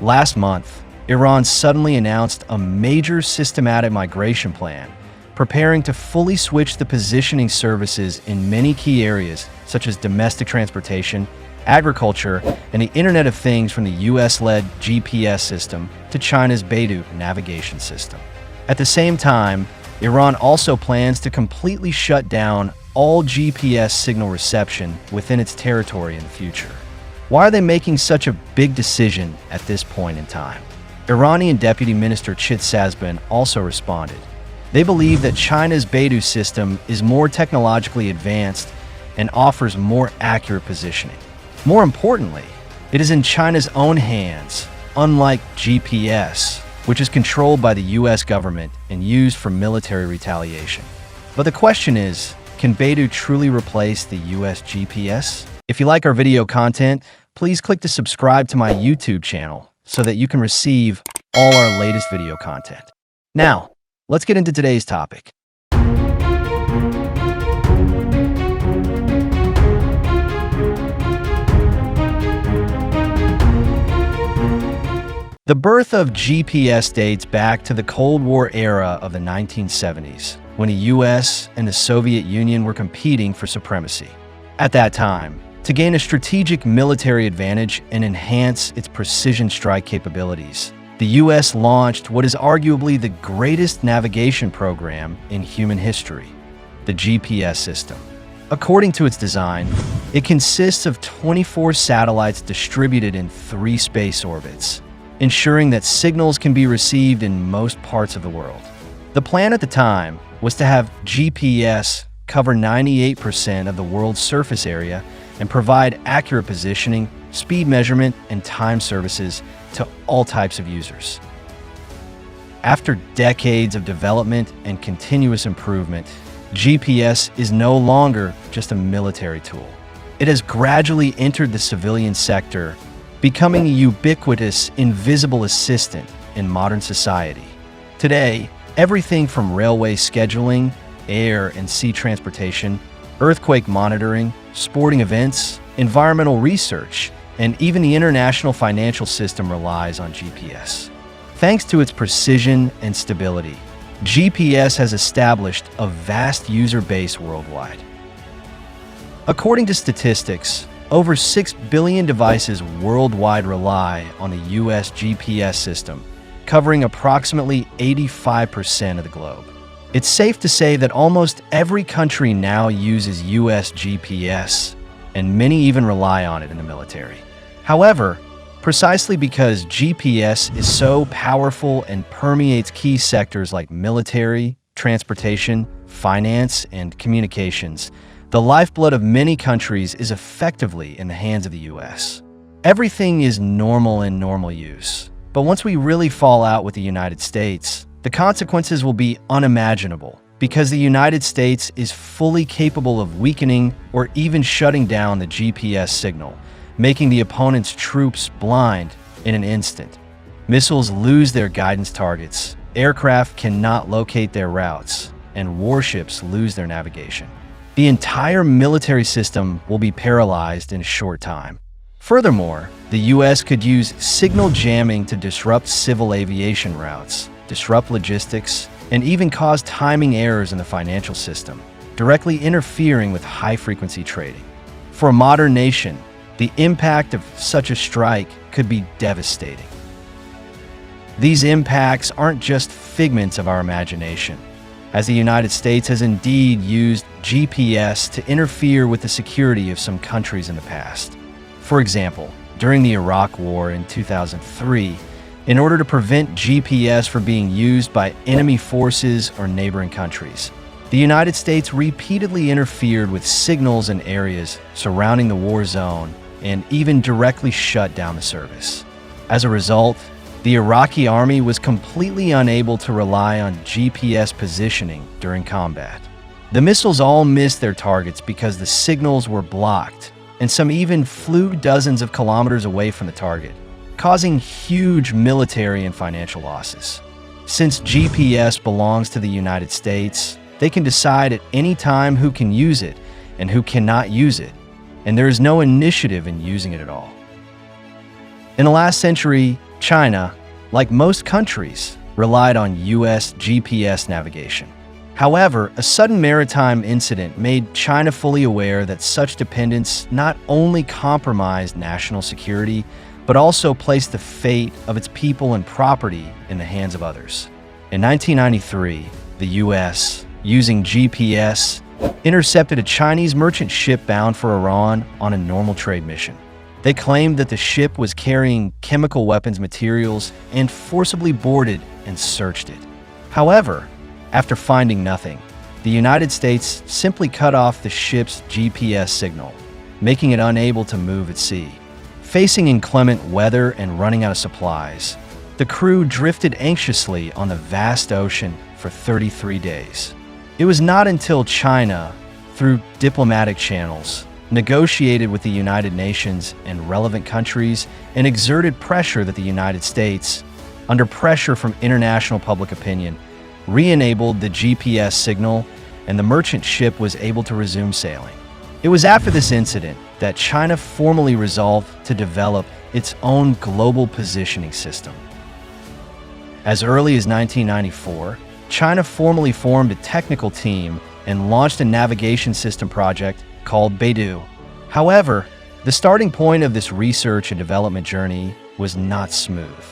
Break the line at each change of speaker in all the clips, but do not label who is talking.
Last month, Iran suddenly announced a major systematic migration plan, preparing to fully switch the positioning services in many key areas such as domestic transportation, agriculture, and the Internet of Things from the US-led GPS system to China's BeiDou navigation system. At the same time, Iran also plans to completely shut down all GPS signal reception within its territory in the future. Why are they making such a big decision at this point in time? Iranian Deputy Minister Chitsazben also responded. They believe that China's BeiDou system is more technologically advanced and offers more accurate positioning. More importantly, it is in China's own hands, unlike GPS, which is controlled by the US government and used for military retaliation. But the question is, can BeiDou truly replace the US GPS? If you like our video content, please click to subscribe to my YouTube channel so that you can receive all our latest video content. Now, let's get into today's topic. The birth of GPS dates back to the Cold War era of the 1970s, when the US and the Soviet Union were competing for supremacy. At that time, to gain a strategic military advantage and enhance its precision strike capabilities, the US launched what is arguably the greatest navigation program in human history, the GPS system. According to its design, it consists of 24 satellites distributed in 3 space orbits, ensuring that signals can be received in most parts of the world. The plan at the time was to have GPS cover 98% of the world's surface area and provide accurate positioning, speed measurement, and time services to all types of users. After decades of development and continuous improvement, GPS is no longer just a military tool. It has gradually entered the civilian sector, becoming a ubiquitous, invisible assistant in modern society. Today, everything from railway scheduling, air and sea transportation, earthquake monitoring, sporting events, environmental research, and even the international financial system relies on GPS. Thanks to its precision and stability, GPS has established a vast user base worldwide. According to statistics, over 6 billion devices worldwide rely on the US GPS system, covering approximately 85% of the globe. It's safe to say that almost every country now uses US GPS, and many even rely on it in the military. However, precisely because GPS is so powerful and permeates key sectors like military, transportation, finance, and communications, the lifeblood of many countries is effectively in the hands of the US. Everything is normal in normal use, but once we really fall out with the United States, the consequences will be unimaginable because the United States is fully capable of weakening or even shutting down the GPS signal, making the opponent's troops blind in an instant. Missiles lose their guidance targets, aircraft cannot locate their routes, and warships lose their navigation. The entire military system will be paralyzed in a short time. Furthermore, the US could use signal jamming to disrupt civil aviation routes, disrupt logistics, and even cause timing errors in the financial system, directly interfering with high-frequency trading. For a modern nation, the impact of such a strike could be devastating. These impacts aren't just figments of our imagination, as the United States has indeed used GPS to interfere with the security of some countries in the past. For example, during the Iraq War in 2003, in order to prevent GPS from being used by enemy forces or neighboring countries, the United States repeatedly interfered with signals in areas surrounding the war zone and even directly shut down the service. As a result, the Iraqi army was completely unable to rely on GPS positioning during combat. The missiles all missed their targets because the signals were blocked, and some even flew dozens of kilometers away from the target, causing huge military and financial losses. Since GPS belongs to the United States, they can decide at any time who can use it and who cannot use it, and there is no initiative in using it at all. In the last century, China, like most countries, relied on US GPS navigation. However, a sudden maritime incident made China fully aware that such dependence not only compromised national security, but also placed the fate of its people and property in the hands of others. In 1993, the US, using GPS, intercepted a Chinese merchant ship bound for Iran on a normal trade mission. They claimed that the ship was carrying chemical weapons materials and forcibly boarded and searched it. However, after finding nothing, the United States simply cut off the ship's GPS signal, making it unable to move at sea. Facing inclement weather and running out of supplies, the crew drifted anxiously on the vast ocean for 33 days. It was not until China, through diplomatic channels, negotiated with the United Nations and relevant countries and exerted pressure that the United States, under pressure from international public opinion, re-enabled the GPS signal and the merchant ship was able to resume sailing. It was after this incident that China formally resolved to develop its own global positioning system. As early as 1994, China formally formed a technical team and launched a navigation system project called BeiDou. However, the starting point of this research and development journey was not smooth.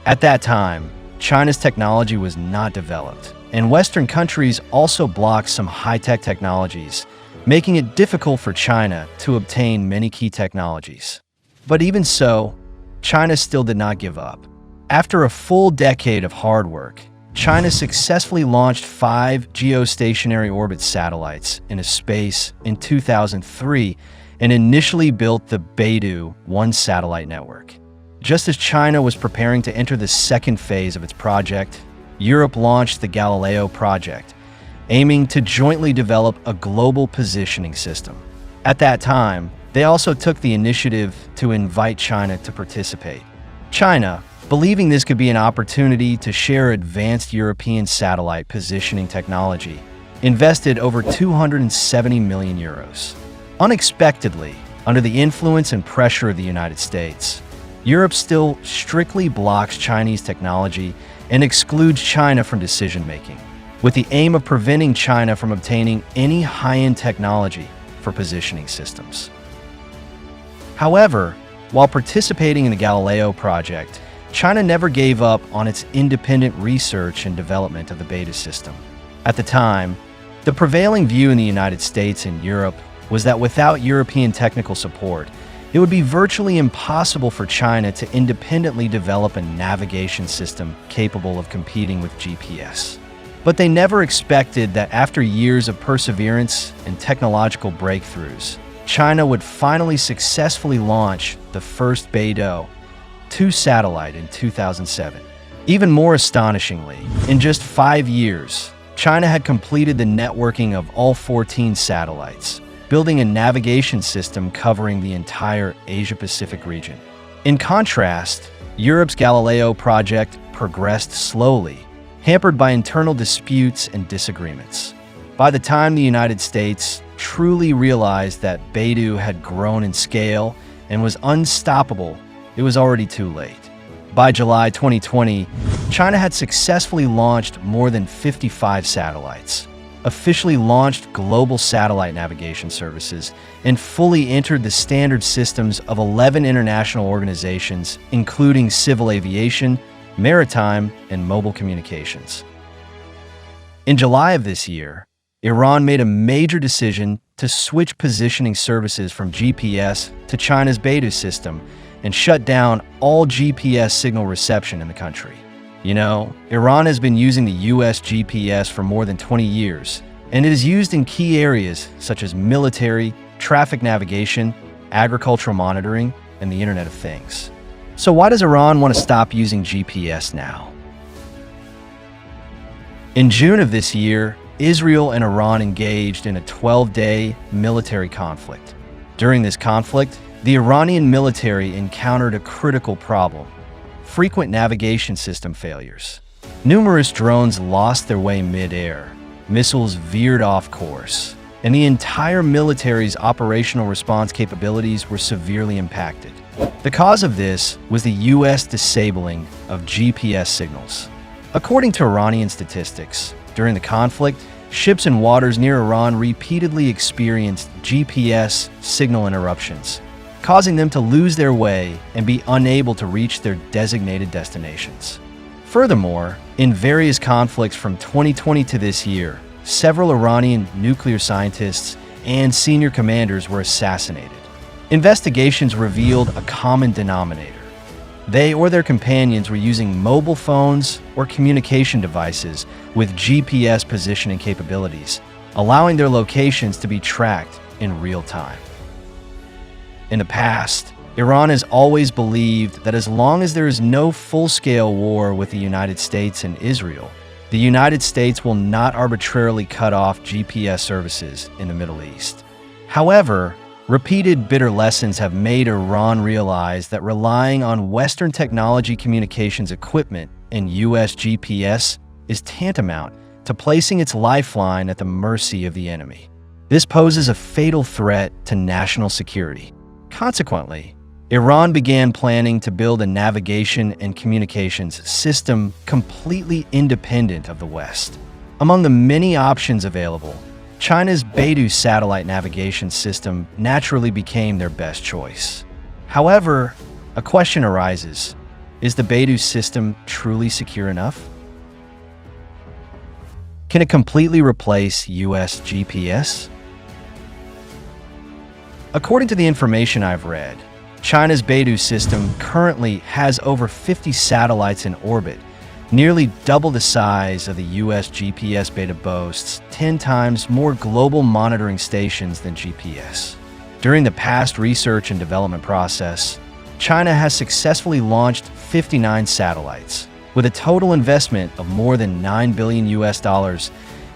At that time, China's technology was not developed, and Western countries also blocked some high-tech technologies, making it difficult for China to obtain many key technologies. But even so, China still did not give up. After a full decade of hard work, China successfully launched 5 geostationary orbit satellites into space in 2003 and initially built the BeiDou 1 satellite network. Just as China was preparing to enter the second phase of its project, Europe launched the Galileo project, aiming to jointly develop a global positioning system. At that time, they also took the initiative to invite China to participate. China, believing this could be an opportunity to share advanced European satellite positioning technology, invested over 270 million euros. Unexpectedly, under the influence and pressure of the United States, Europe still strictly blocks Chinese technology and excludes China from decision-making, with the aim of preventing China from obtaining any high-end technology for positioning systems. However, while participating in the Galileo project, China never gave up on its independent research and development of the BeiDou system. At the time, the prevailing view in the United States and Europe was that without European technical support, it would be virtually impossible for China to independently develop a navigation system capable of competing with GPS. But they never expected that after years of perseverance and technological breakthroughs, China would finally successfully launch the first BeiDou 2 satellite in 2007. Even more astonishingly, in just 5 years, China had completed the networking of all 14 satellites, building a navigation system covering the entire Asia-Pacific region. In contrast, Europe's Galileo project progressed slowly, hampered by internal disputes and disagreements. By the time the United States truly realized that BeiDou had grown in scale and was unstoppable, it was already too late. By July 2020, China had successfully launched more than 55 satellites, officially launched global satellite navigation services, and fully entered the standard systems of 11 international organizations, including civil aviation, maritime, and mobile communications. In July of this year, Iran made a major decision to switch positioning services from GPS to China's BeiDou system and shut down all GPS signal reception in the country. You know, Iran has been using the US GPS for more than 20 years, and it is used in key areas such as military, traffic navigation, agricultural monitoring, and the Internet of Things. So why does Iran want to stop using GPS now? In June of this year, Israel and Iran engaged in a 12-day military conflict. During this conflict, the Iranian military encountered a critical problem: frequent navigation system failures. Numerous drones lost their way mid-air, missiles veered off course, and the entire military's operational response capabilities were severely impacted. The cause of this was the U.S. disabling of GPS signals. According to Iranian statistics, during the conflict, ships in waters near Iran repeatedly experienced GPS signal interruptions, causing them to lose their way and be unable to reach their designated destinations. Furthermore, in various conflicts from 2020 to this year, several Iranian nuclear scientists and senior commanders were assassinated. Investigations revealed a common denominator. They or their companions were using mobile phones or communication devices with GPS positioning capabilities, allowing their locations to be tracked in real time. In the past, Iran has always believed that as long as there is no full-scale war with the United States and Israel, the United States will not arbitrarily cut off GPS services in the Middle East. However, repeated bitter lessons have made Iran realize that relying on Western technology communications equipment and U.S. GPS is tantamount to placing its lifeline at the mercy of the enemy. This poses a fatal threat to national security. Consequently, Iran began planning to build a navigation and communications system completely independent of the West. Among the many options available, China's BeiDou satellite navigation system naturally became their best choice. However, a question arises: is the BeiDou system truly secure enough? Can it completely replace US GPS? According to the information I've read, China's BeiDou system currently has over 50 satellites in orbit, nearly double the size of the US GPS BeiDou boasts, 10 times more global monitoring stations than GPS. During the past research and development process, China has successfully launched 59 satellites, with a total investment of more than $9 billion US,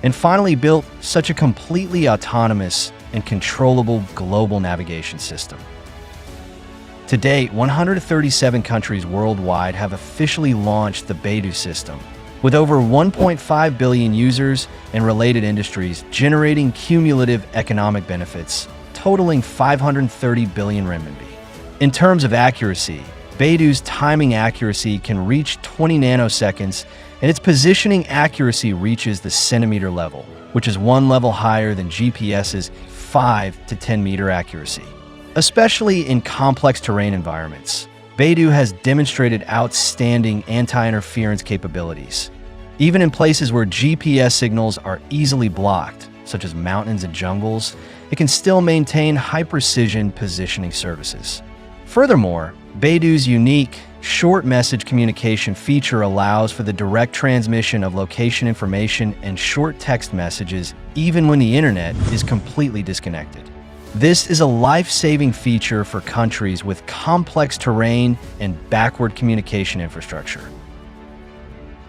and finally built such a completely autonomous and controllable global navigation system. To date, 137 countries worldwide have officially launched the BeiDou system, with over 1.5 billion users and related industries generating cumulative economic benefits totaling 530 billion renminbi. In terms of accuracy, BeiDou's timing accuracy can reach 20 nanoseconds, and its positioning accuracy reaches the centimeter level, which is one level higher than GPS's 5 to 10 meter accuracy. Especially in complex terrain environments, BeiDou has demonstrated outstanding anti-interference capabilities. Even in places where GPS signals are easily blocked, such as mountains and jungles, it can still maintain high-precision positioning services. Furthermore, BeiDou's unique short message communication feature allows for the direct transmission of location information and short text messages even when the internet is completely disconnected. This is a life-saving feature for countries with complex terrain and backward communication infrastructure.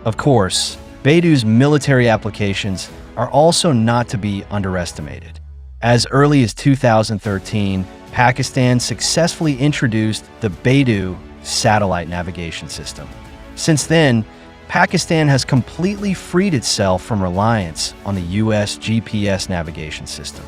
Of course, BeiDou's military applications are also not to be underestimated. As early as 2013, Pakistan successfully introduced the BeiDou satellite navigation system. Since then, Pakistan has completely freed itself from reliance on the US GPS navigation system.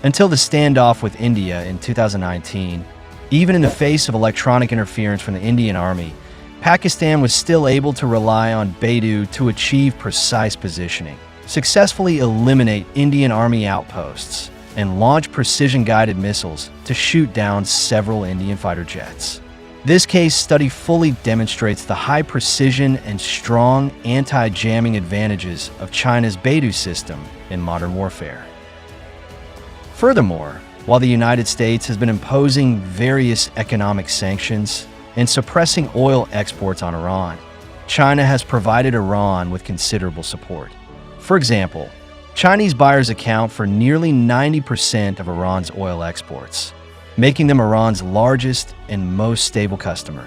Until the standoff with India in 2019, even in the face of electronic interference from the Indian Army, Pakistan was still able to rely on BeiDou to achieve precise positioning, successfully eliminate Indian Army outposts, and launch precision-guided missiles to shoot down several Indian fighter jets. This case study fully demonstrates the high precision and strong anti-jamming advantages of China's BeiDou system in modern warfare. Furthermore, while the United States has been imposing various economic sanctions and suppressing oil exports on Iran, China has provided Iran with considerable support. For example, Chinese buyers account for nearly 90% of Iran's oil exports, making them Iran's largest and most stable customer.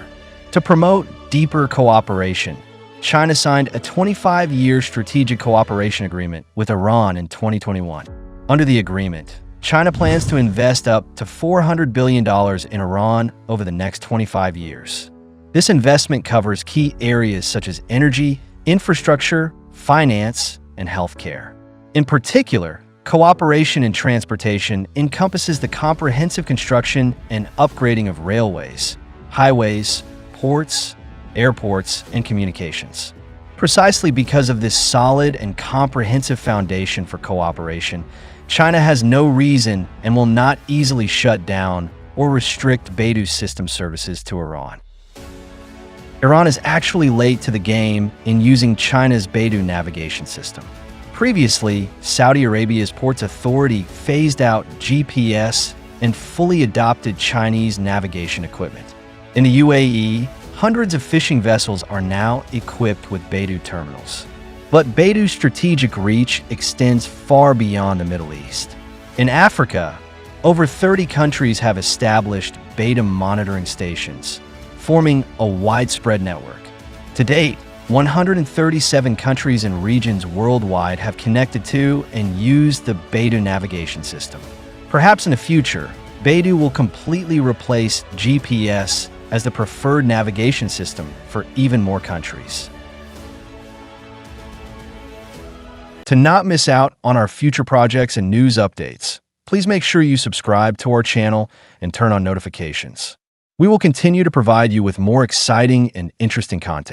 To promote deeper cooperation, China signed a 25-year strategic cooperation agreement with Iran in 2021. Under the agreement, China plans to invest up to $400 billion in Iran over the next 25 years. This investment covers key areas such as energy, infrastructure, finance, and healthcare. In particular, Cooperation in transportation encompasses the comprehensive construction and upgrading of railways, highways, ports, airports, and communications. Precisely because of this solid and comprehensive foundation for cooperation, China has no reason and will not easily shut down or restrict BeiDou system services to Iran. Iran is actually late to the game in using China's BeiDou navigation system. Previously, Saudi Arabia's Ports Authority phased out GPS and fully adopted Chinese navigation equipment. In the UAE, hundreds of fishing vessels are now equipped with BeiDou terminals. But BeiDou's strategic reach extends far beyond the Middle East. In Africa, over 30 countries have established BeiDou monitoring stations, forming a widespread network. To date, 137 countries and regions worldwide have connected to and used the BeiDou navigation system. Perhaps in the future, BeiDou will completely replace GPS as the preferred navigation system for even more countries. To not miss out on our future projects and news updates, please make sure you subscribe to our channel and turn on notifications. We will continue to provide you with more exciting and interesting content.